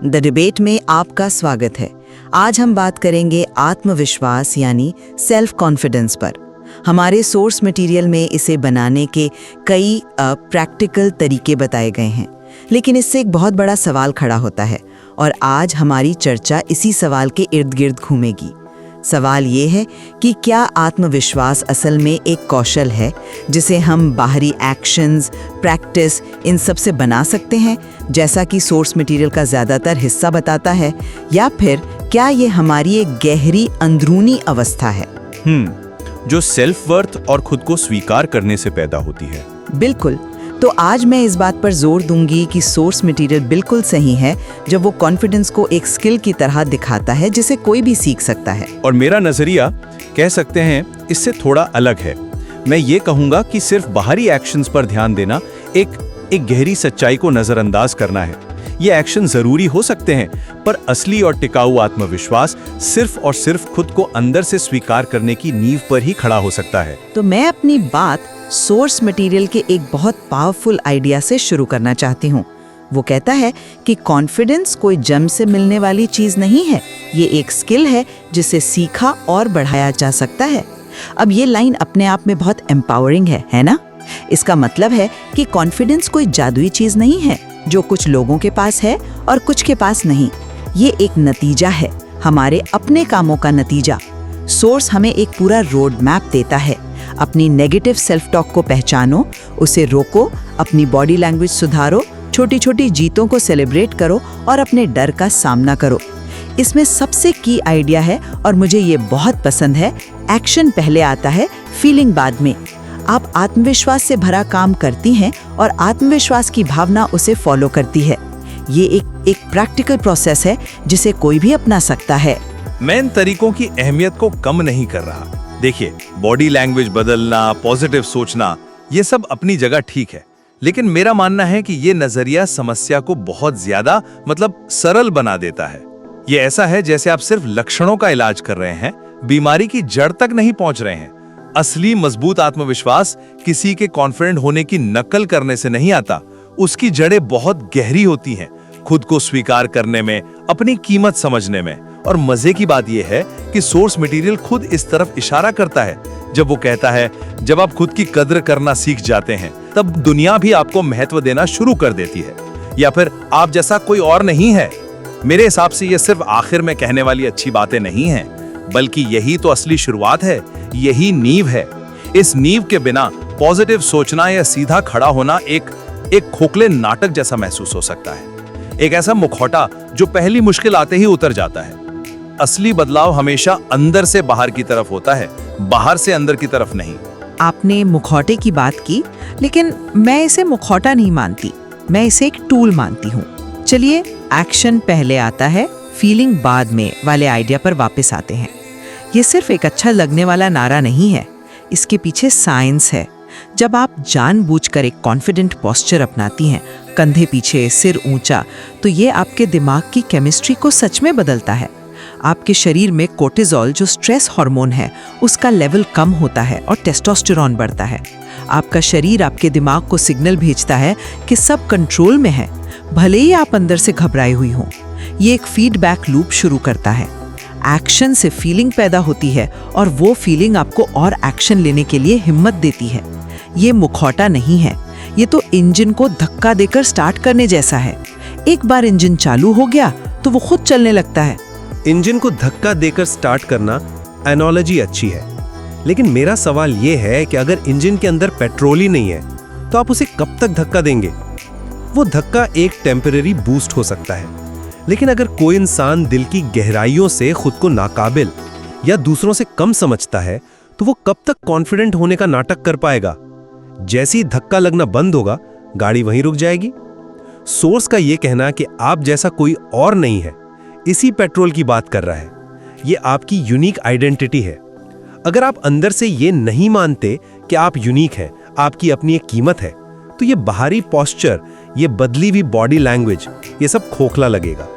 The debate में आपका स्वागत है। आज हम बात करेंगे आत्मविश्वास यानी सेल्फ कॉन्फिडेंस पर। हमारे सोर्स मटेरियल में इसे बनाने के कई प्रैक्टिकल तरीके बताए गए हैं, लेकिन इससे एक बहुत बड़ा सवाल खड़ा होता है और आज हमारी चर्चा इसी सवाल के इर्द गिर्द घूमेगी। सवाल ये है कि क्या आत्मविश्वास असल में एक कौशल है जिसे हम बाहरी एक्शंस, प्रैक्टिस इन सब से बना सकते हैं, जैसा कि सोर्स मटेरियल का ज़्यादातर हिस्सा बताता है, या फिर क्या ये हमारी एक गहरी अंदरूनी अवस्था है जो सेल्फ वर्थ और खुद को स्वीकार करने से पैदा होती है। बिल्कुल। तो आज मैं इस बात पर जोर दूंगी कि सोर्स मटेरियल बिल्कुल सही है जब वो कॉन्फिडेंस को एक स्किल की तरह दिखाता है जिसे कोई भी सीख सकता है। और मेरा नजरिया कह सकते हैं इससे थोड़ा अलग है। मैं ये कहूँगा कि सिर्फ बाहरी एक्शंस पर ध्यान देना एक गहरी सच्चाई को नजरअंदाज करना है। ये एक्शन जरूरी हो सकते हैं, पर असली और टिकाऊ आत्मविश्वास सिर्फ और सिर्फ खुद को अंदर से स्वीकार करने की नींव पर ही खड़ा हो सकता है। तो मैं अपनी बात सोर्स मटेरियल के एक बहुत पावरफुल आइडिया से शुरू करना चाहती हूँ। वो कहता है कि कॉन्फिडेंस कोई जन्म से मिलने वाली चीज नहीं है, ये एक स्किल है जिसे सीखा और बढ़ाया जा सकता है। अब ये लाइन अपने आप में बहुत एम्पावरिंग है ना? इसका मतलब है कि कॉन्फिडेंस कोई जादुई चीज नहीं है जो कुछ लोगों के पास है और कुछ के पास नहीं। ये एक नतीजा है, हमारे अपने कामों का नतीजा। सोर्स हमें एक पूरा रोड मैप देता है। अपनी नेगेटिव सेल्फ टॉक को पहचानो, उसे रोको, अपनी बॉडी लैंग्वेज सुधारो, छोटी छोटी जीतों को सेलिब्रेट करो और अपने डर का सामना करो। इसमें सबसे की आइडिया है और मुझे ये बहुत पसंद है, एक्शन पहले आता है, फीलिंग बाद में। आप आत्मविश्वास से भरा काम करती हैं और आत्मविश्वास की भावना उसे फॉलो करती है। ये एक प्रैक्टिकल प्रोसेस है जिसे कोई भी अपना सकता है। मैं इन तरीकों की अहमियत को कम नहीं कर रहा। देखिए, बॉडी लैंग्वेज बदलना, पॉजिटिव सोचना, ये सब अपनी जगह ठीक है, लेकिन मेरा मानना है कि ये नजरिया समस्या को बहुत ज्यादा सरल बना देता है। ये ऐसा है जैसे आप सिर्फ लक्षणों का इलाज कर रहे हैं, बीमारी की जड़ तक नहीं पहुंच रहे हैं। असली मजबूत आत्मविश्वास किसी के कॉन्फिडेंट होने की नकल करने से नहीं आता, उसकी जड़ें बहुत गहरी होती हैं, खुद को स्वीकार करने में, अपनी कीमत समझने में। और मजे की बात यह है कि सोर्स मटेरियल खुद इस तरफ इशारा करता है जब वो कहता है, जब आप खुद की कद्र करना सीख जाते हैं तब दुनिया भी आपको महत्व देना शुरू कर देती है, या फिर आप जैसा कोई और नहीं है। मेरे हिसाब से ये सिर्फ आखिर में कहने वाली अच्छी बातें नहीं हैं, बल्कि यही तो असली शुरुआत है, यही नींव है। इस नींव के बिना पॉजिटिव सोचना या सीधा खड़ा होना एक खोखले नाटक जैसा महसूस हो सकता है, एक ऐसा मुखौटा जो पहली मुश्किल आते ही उतर जाता है। असली बदलाव हमेशा अंदर से बाहर की तरफ होता है, बाहर से अंदर की तरफ नहीं। आपने मुखौटे की बात की, लेकिन मैं इसे मुखौटा नहीं मानती, मैं इसे एक टूल मानती हूँ। चलिए, एक्शन पहले आता है, फीलिंग बाद में वाले आइडिया पर वापस आते हैं। ये सिर्फ एक अच्छा लगने वाला नारा नहीं है, इसके पीछे साइंस है। जब आप जानबूझकर एक कॉन्फिडेंट पोस्चर अपनाती हैं, कंधे पीछे, सिर ऊंचा, तो ये आपके दिमाग की केमिस्ट्री को सच में बदलता है। आपके शरीर में कोर्टिसोल, जो स्ट्रेस हार्मोन है, उसका लेवल कम होता है और टेस्टोस्टेरोन बढ़ता है। आपका शरीर आपके दिमाग को सिग्नल भेजता है कि सब कंट्रोल में है, भले ही आप अंदर से घबराई हुई हो। ये एक फीडबैक लूप शुरू करता है। एक्शन से फीलिंग पैदा होती है और वो फीलिंग आपको और एक्शन लेने के लिए हिम्मत देती है। ये मुखौटा नहीं है, ये तो इंजन को धक्का देकर स्टार्ट करने जैसा है। एक बार इंजन चालू हो गया तो वो खुद चलने लगता है। इंजन को धक्का देकर स्टार्ट करना एनालॉजी अच्छी है, लेकिन मेरा सवाल ये है कि अगर इंजन के अंदर पेट्रोल ही नहीं है तो आप उसे कब तक धक्का देंगे? वो धक्का एक टेम्परेरी बूस्ट हो सकता है, लेकिन अगर कोई इंसान दिल की गहराइयों से खुद को नाकाबिल या दूसरों से कम समझता है तो वो कब तक कॉन्फिडेंट होने का नाटक कर पाएगा? जैसे ही धक्का लगना बंद होगा, गाड़ी वहीं रुक जाएगी। सोर्स का ये कहना कि आप जैसा कोई और नहीं है, इसी पेट्रोल की बात कर रहा है। ये आपकी यूनिक आइडेंटिटी है। अगर आप अंदर से ये नहीं मानते कि आप यूनिक हैं, आपकी अपनी एक कीमत है, तो ये बाहरी पोस्चर, ये बदली हुई बॉडी लैंग्वेज, ये सब खोखला लगेगा।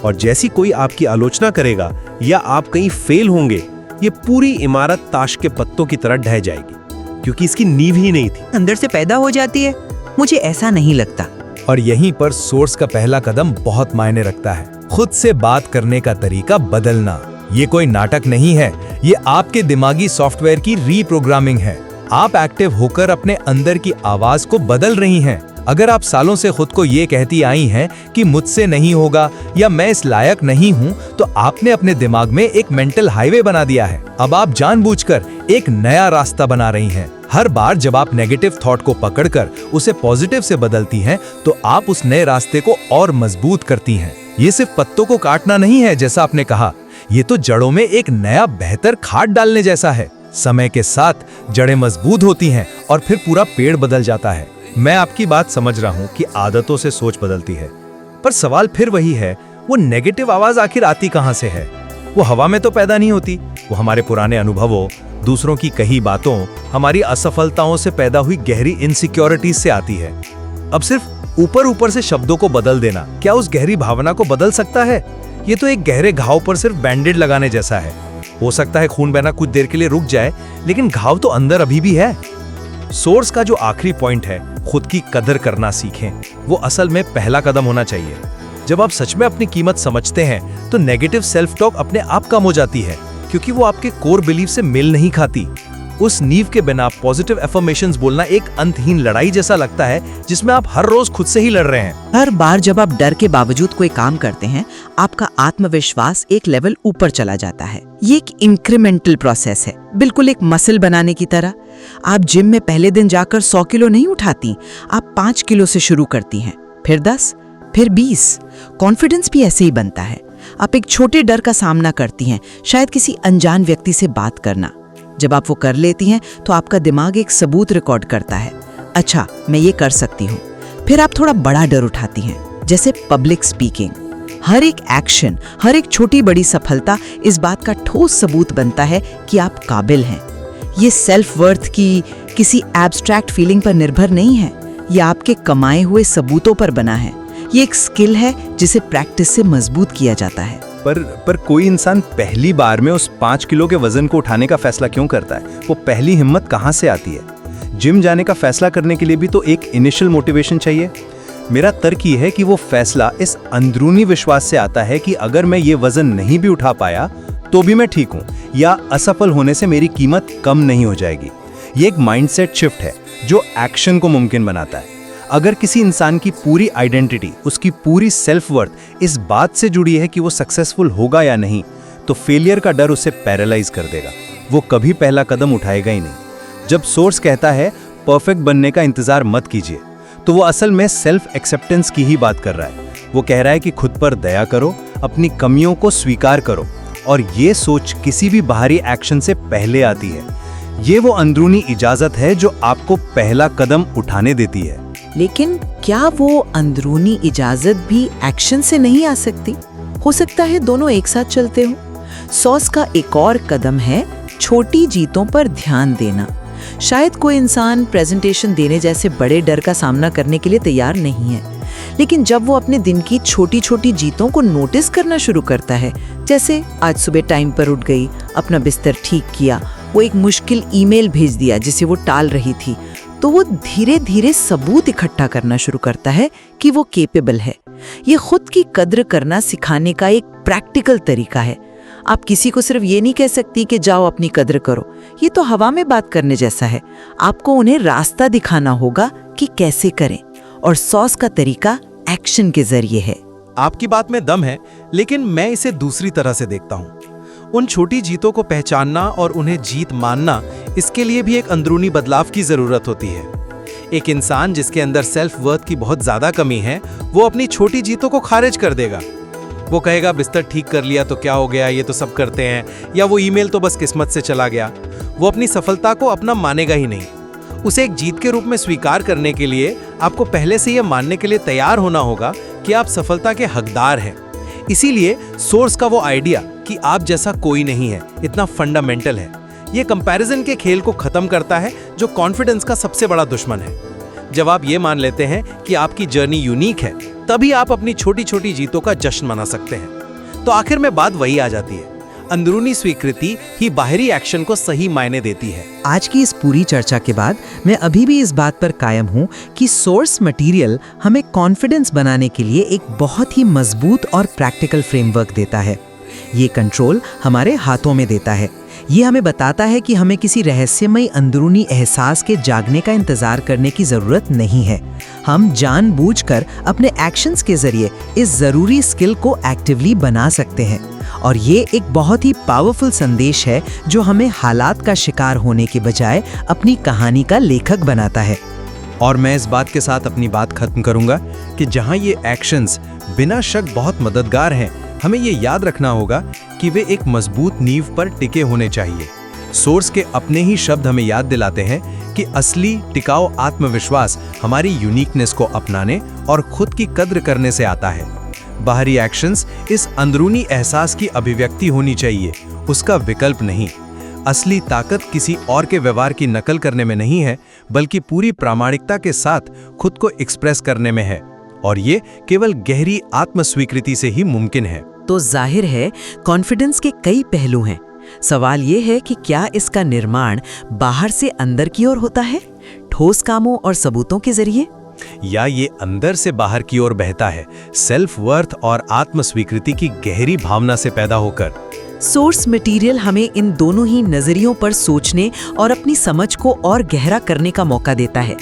और जैसी कोई आपकी आलोचना करेगा या आप कहीं फेल होंगे, ये पूरी इमारत ताश के पत्तों की तरह ढह जाएगी, क्योंकि इसकी नींव ही नहीं थी। अंदर से पैदा हो जाती है, मुझे ऐसा नहीं लगता। और यहीं पर सोर्स का पहला कदम बहुत मायने रखता है। खुद से बात करने का तरीका बदलना। ये कोई नाटक नहीं है, ये आपके दिमागी सॉफ्टवेयर की रीप्रोग्रामिंग है। आप एक्टिव होकर अपने अंदर की आवाज को बदल रही हैं। अगर आप सालों से खुद को ये कहती आई हैं कि मुझसे नहीं होगा या मैं इस लायक नहीं हूँ, तो आपने अपने दिमाग में एक मेंटल हाईवे बना दिया है। अब आप जानबूझकर एक नया रास्ता बना रही हैं। हर बार जब आप नेगेटिव थॉट को पकड़कर उसे पॉजिटिव से बदलती हैं, तो आप उस नए रास्ते को और मजबूत करती हैं। ये सिर्फ पत्तों को काटना नहीं है जैसा आपने कहा, ये तो जड़ों में एक नया बेहतर खाद डालने जैसा है। समय के साथ जड़ें मजबूत होती हैं और फिर पूरा पेड़ बदल जाता है। मैं आपकी बात समझ रहा हूँ कि आदतों से सोच बदलती है, पर सवाल फिर वही है, वो नेगेटिव आवाज आखिर आती कहाँ से है? वो हवा में तो पैदा नहीं होती, वो हमारे पुराने अनुभवों, दूसरों की कही बातों, हमारी असफलताओं से पैदा हुई गहरी इनसिक्योरिटीज से आती है। अब सिर्फ ऊपर ऊपर से शब्दों को बदल देना क्या उस गहरी भावना को बदल सकता है? ये तो एक गहरे घाव पर सिर्फ बैंडेड लगाने जैसा है। हो सकता है खून बहना कुछ देर के लिए रुक जाए, लेकिन घाव तो अंदर अभी भी है। सोर्स का जो आखिरी पॉइंट है, खुद की कदर करना सीखें, वो असल में पहला कदम होना चाहिए। जब आप सच में अपनी कीमत समझते हैं, तो नेगेटिव सेल्फ टॉक अपने आप कम हो जाती है, क्योंकि वो आपके कोर बिलीफ से मेल नहीं खाती। उस नींव के बिना पॉजिटिव एफर्मेशंस बोलना एक अंतहीन लड़ाई जैसा लगता है, जिसमें आप हर रोज खुद से ही लड़ रहे हैं। हर बार जब आप डर के बावजूद कोई काम करते हैं, आपका आत्मविश्वास एक लेवल ऊपर चला जाता है। ये एक इंक्रीमेंटल प्रोसेस है, बिल्कुल एक मसल बनाने की तरह। आप जिम में पहले दिन जाकर 100 किलो नहीं उठाती, आप 5 किलो से शुरू करती हैं, फिर 10, फिर 20। कॉन्फिडेंस भी ऐसे ही बनता है। आप एक छोटे डर का सामना करती हैं, शायद किसी अनजान व्यक्ति से बात करना। जब आप वो कर लेती हैं, तो आपका दिमाग एक सबूत रिकॉर्ड करता है, अच्छा मैं ये कर सकती हूँ। फिर आप थोड़ा बड़ा डर उठाती हैं, जैसे पब्लिक स्पीकिंग। हर एक एक्शन, हर एक छोटी बड़ी सफलता इस बात का ठोस सबूत बनता है कि आप काबिल हैं। ये सेल्फ वर्थ की किसी एब्स्ट्रैक्ट फीलिंग पर निर्भर नहीं है, ये आपके कमाए हुए सबूतों पर बना है। ये एक स्किल है जिसे प्रैक्टिस से मजबूत किया जाता है। पर कोई इंसान पहली बार में उस 5 किलो के वजन को उठाने का फैसला क्यों करता है? वो पहली हिम्मत कहाँ से आती है? जिम जाने का फैसला करने के लिए भी तो एक इनिशियल मोटिवेशन चाहिए। मेरा तर्क ये है कि वो फैसला इस अंदरूनी विश्वास से आता है कि अगर मैं ये वजन नहीं भी उठा पाया तो भी मैं ठीक हूँ, या असफल होने से मेरी कीमत कम नहीं हो जाएगी। ये एक माइंडसेट शिफ्ट है जो एक्शन को मुमकिन बनाता है। अगर किसी इंसान की पूरी आइडेंटिटी, उसकी पूरी सेल्फ वर्थ इस बात से जुड़ी है कि वो सक्सेसफुल होगा या नहीं, तो फेलियर का डर उसे पैरालाइज कर देगा। वो कभी पहला कदम उठाएगा ही नहीं। जब सोर्स कहता है परफेक्ट बनने का इंतजार मत कीजिए, तो वो असल में सेल्फ एक्सेप्टेंस की ही बात कर रहा है। वो कह रहा है कि खुद पर दया करो, अपनी कमियों को स्वीकार करो, और ये सोच किसी भी बाहरी एक्शन से पहले आती है। ये वो अंदरूनी इजाजत है जो आपको पहला कदम उठाने देती है। लेकिन क्या वो अंदरूनी इजाजत भी एक्शन से नहीं आ सकती? हो सकता है दोनों एक साथ चलते हो। सॉस का एक और कदम है छोटी जीतों पर ध्यान देना। शायद कोई इंसान प्रेजेंटेशन देने जैसे बड़े डर का सामना करने के लिए तैयार नहीं है, लेकिन जब वो अपने दिन की छोटी छोटी जीतों को नोटिस करना शुरू करता है, जैसे आज सुबह टाइम पर उठ गई, अपना बिस्तर ठीक किया, वो एक मुश्किल ईमेल भेज दिया जिसे वो टाल रही थी, तो वो धीरे धीरे सबूत इकट्ठा करना शुरू करता है कि वो केपेबल है। ये खुद की कद्र करना सिखाने का एक प्रैक्टिकल तरीका है। आप किसी को सिर्फ ये नहीं कह सकती कि जाओ अपनी कद्र करो, ये तो हवा में बात करने जैसा है। आपको उन्हें रास्ता दिखाना होगा कि कैसे करें, और सॉस का तरीका एक्शन के जरिए है। आपकी बात में दम है, लेकिन मैं इसे दूसरी तरह से देखता हूँ। उन छोटी जीतों को पहचानना और उन्हें जीत मानना, इसके लिए भी एक अंदरूनी बदलाव की जरूरत होती है। एक इंसान जिसके अंदर सेल्फ वर्थ की बहुत ज्यादा कमी है, वो अपनी छोटी जीतों को खारिज कर देगा। वो कहेगा बिस्तर ठीक कर लिया तो क्या हो गया, ये तो सब करते हैं, या वो ईमेल तो बस किस्मत से चला गया। वो अपनी सफलता को अपना मानेगा ही नहीं। उसे एक जीत के रूप में स्वीकार करने के लिए आपको पहले से यह मानने के लिए तैयार होना होगा कि आप सफलता के हकदार हैं। इसीलिए सोर्स का वो आइडिया कि आप जैसा कोई नहीं है इतना फंडामेंटल है। ये कंपैरिजन के खेल को खत्म करता है, जो कॉन्फिडेंस का सबसे बड़ा दुश्मन है। जब आप ये मान लेते हैं कि आपकी जर्नी यूनिक है, तभी आप अपनी छोटी छोटी जीतों का जश्न मना सकते हैं। तो आखिर में बात वही आ जाती है, अंदरूनी स्वीकृति ही बाहरी एक्शन को सही मायने देती है। आज की इस पूरी चर्चा के बाद मैं अभी भी इस बात पर कायम हूँ कि सोर्स मटेरियल हमें कॉन्फिडेंस बनाने के लिए एक बहुत ही मजबूत और प्रैक्टिकल फ्रेमवर्क देता है। ये कंट्रोल हमारे हाथों में देता है। ये हमें बताता है कि हमें किसी रहस्यमयी अंदरूनी एहसास के जागने का इंतजार करने की जरूरत नहीं है। हम जानबूझकर अपने एक्शंस के जरिए इस जरूरी स्किल को एक्टिवली बना सकते हैं। और ये एक बहुत ही पावरफुल संदेश है जो हमें हालात का शिकार होने के बजाय अपनी कहानी का लेखक बनाता है। और मैं इस बात के साथ अपनी बात खत्म करूंगा कि जहां ये एक्शंस बिना शक बहुत मददगार हैं, हमें ये याद रखना होगा कि वे एक मजबूत नींव पर टिके होने चाहिए। सोर्स के अपने ही शब्द हमें याद दिलाते हैं कि असली टिकाऊ आत्मविश्वास हमारी यूनिकनेस को अपनाने और खुद की कद्र करने से आता है। बाहरी एक्शंस इस अंदरूनी एहसास की अभिव्यक्ति होनी चाहिए, उसका विकल्प नहीं। असली ताकत किसी और के व्यवहार की नकल करने में नहीं है, बल्कि पूरी प्रामाणिकता के साथ खुद को एक्सप्रेस करने में है। और ये केवल गहरी आत्मस्वीकृति से ही मुमकिन है। तो जाहिर है कॉन्फिडेंस के कई पहलू हैं। सवाल ये है कि क्या इसका निर्माण बाहर से अंदर की ओर होता है, ठोस कामों और सबूतों के जरिए, या ये अंदर से बाहर की ओर बहता है, सेल्फ वर्थ और आत्मस्वीकृति की गहरी भावना से पैदा होकर। सोर्स मटेरियल हमें इन दोनों ही नजरियों पर सोचने और अपनी समझ को और गहरा करने का मौका देता है।